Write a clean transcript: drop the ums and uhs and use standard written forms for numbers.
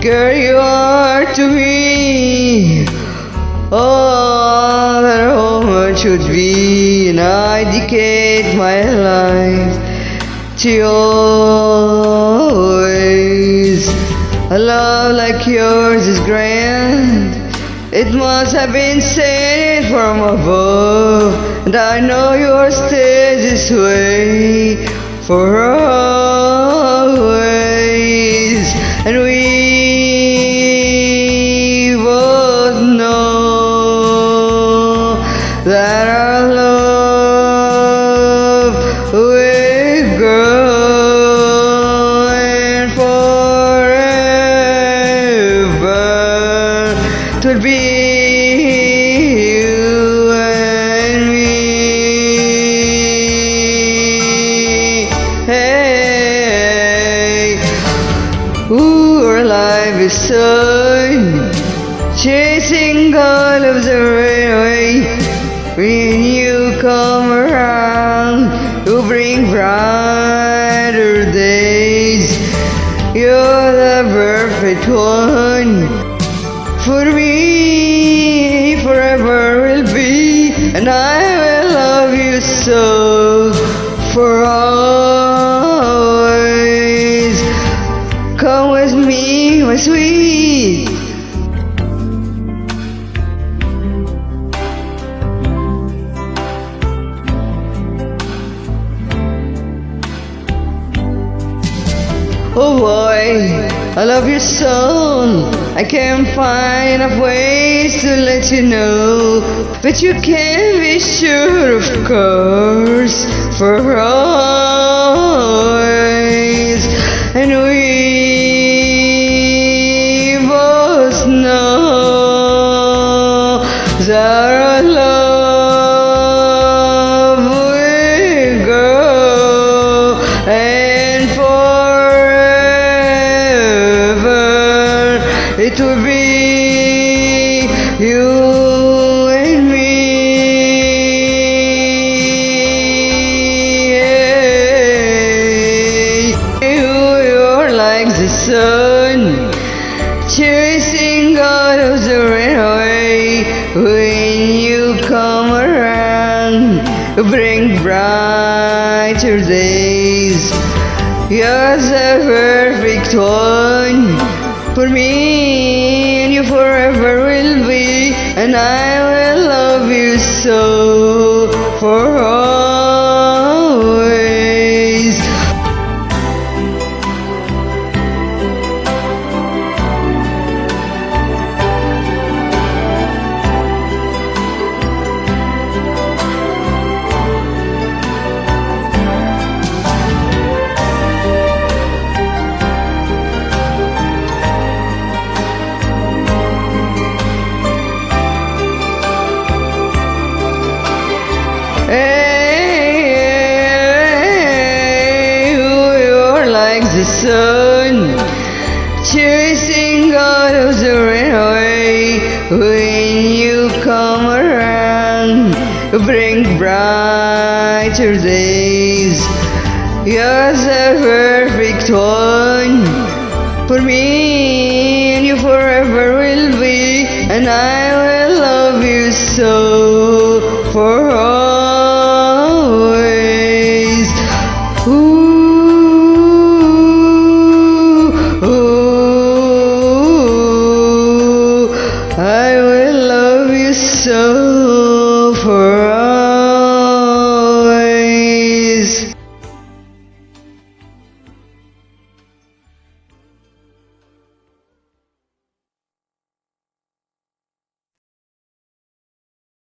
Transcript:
Girl, you are to me all that a woman should be, and I dedicate my life to you always. A love like yours is grand. It must have been sent from above, and I know your state this way for always. And we both know that our love will grow and forever it would be you and me. Hey, ooh, our life is sun, chasing all of the railway. When you come around, you bring brighter days. You're the perfect one for me, forever will be, and I will love you so for always. Come with me, my sweet. Oh boy, I love your soul. I can't find enough ways to let you know, but you can be sure, of course, for always. And we both know that our love will grow and it will be you and me. You're like the sun, chasing out of the rain away. When you come around, you bring brighter days. You're the perfect one for me, and you forever will be, and I will love you so for always. Hey, you're like the sun, chasing out of the rain away. When you come around, you bring brighter days. You're the perfect one for me, and you forever will be, and I will love you so